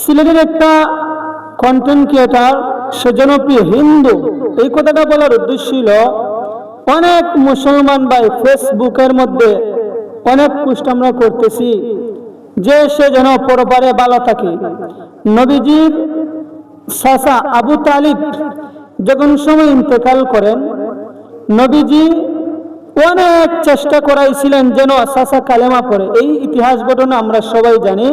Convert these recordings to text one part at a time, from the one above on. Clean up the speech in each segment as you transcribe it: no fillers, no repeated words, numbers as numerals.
সিলেটের একটা content creator, সে জনপ্রিয় হিন্দু। এই কথাটা বলার উদ্দেশ্য ছিল, অনেক মুসলমান ভাই ফেসবুকের মধ্যে অনেক পোস্ট আমরা করতেছি যে সে যেন পরপারে ভালো থাকে। নবীজির চাচা আবু তালিব যখন সময় ইন্তেকাল করেন, নবীজি অনেক চেষ্টা করাইছিলেন যেন চাচা কালেমা পড়ে। এই ইতিহাস ঘটনা আমরা সবাই জানি।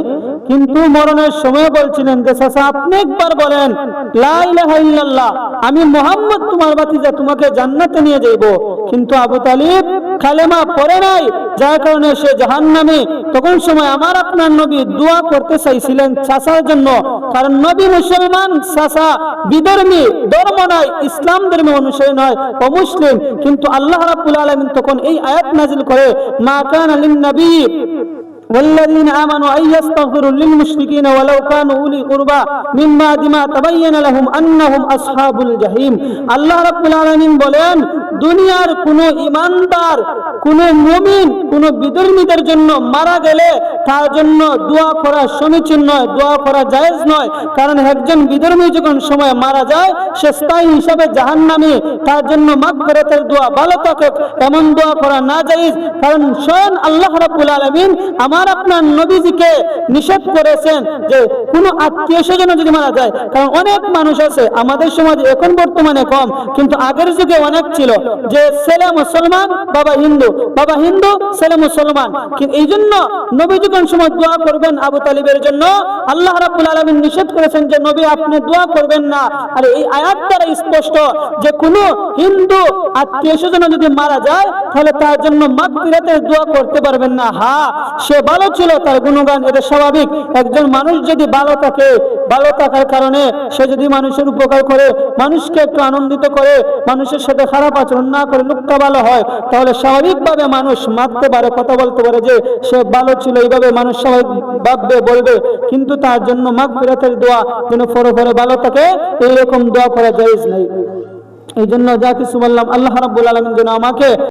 কিন্তু মরণের সময় বলছিলেন যে চাচা আপনি একবার বলেন লা ইলাহা ইল্লাল্লাহ, আমি মুহাম্মদ তোমার ভাতিজা, তোমাকে জান্নাতে নিয়ে যাইব। কিন্তু আবু তালিব কালেমা পড়ে নাই, যার কারণে সে জাহান্নামে। তখন সময় আমার আপনার নবী দোয়া করতে চাইছিলেন চাচার জন্য, কারণ নবী মুসলমান, চাচা বিধর্মী, ধর্ম নয়, ইসলাম ধর্মের অনুসারী নয়, অমুসলিম। কিন্তু আল্লাহ রাব্বুল আলামিন তখন এই আয়াত নাজিল করে, মা কানা লিন নবী والذين آمنوا أن يستغفروا للمشركين ولو كانوا أولي قربى من بعد ما تبين لهم أنهم أصحاب الجحيم। আল্লাহ রাব্বুল আলামিন বলেন, দুনিয়ার কোন ইমানদার, কোন মুমিন, কোন বিধর্মীদের জন্য মারা গেলে তার জন্য দোয়া করা সমীচীন নয়, দোয়া করা জায়েজ নয়। কারণ একজন বিধর্মী যখন সময় মারা যায়, সে স্থায়ী হিসাবে জাহান্নামী, তার জন্য মাগফিরাতের দোয়া, ভালো থাকে এমন দোয়া করা না জায়েজ। কারণ স্বয়ং আল্লাহ রাব্বুল আলামিন আমার আপনার নবীজিকে নিষেধ করেছেন যে কোনো আত্মীয় স্বজন যদি মারা যায়। কারণ অনেক মানুষ আছে আমাদের সমাজে, এখন বর্তমানে কম, কিন্তু আগের যুগে অনেক ছিল, যে ছেলে মুসলমান বাবা হিন্দু, বাবা হিন্দু ছেলে মুসলমান। কিন্তু এই জন্য নবী যখন সময় দোয়া করবেন আবু তালিবের জন্য, আল্লাহ রাব্বুল আলামিন নিষেধ করেছেন যে নবী আপনি দোয়া করবেন না। আর এই আয়াত দ্বারা স্পষ্ট যে কোনো হিন্দু আত্মীয় স্বজন যদি মারা যায়, তাহলে তার জন্য মাগফিরাতের দোয়া করতে পারবেন না। হ্যাঁ, সে ভালো ছিল, তার গুণগান, এটা স্বাভাবিক। একজন মানুষ যদি ভালো থাকে, ভালো থাকার কারণে সে যদি মানুষের উপকার করে, মানুষকে একটু আনন্দিত করে, মানুষের সাথে খারাপ আচরণ না করে, লোকটা ভালো হয়, তাহলে স্বাভাবিকভাবে মানুষ মানতে পারে, কথা বলতে পারে যে সে ভালো ছিল। এইভাবে মানুষ সবাই ভাববে, বলবে। কিন্তু তার জন্য মাগফিরাতের দোয়া যেন পরে ভালো থাকে, এইরকম দোয়া করা জায়েজ নাই। এই জন্য যা কিছু বললাম, আল্লাহ রাব্বুল আলামিন যেন আমাকে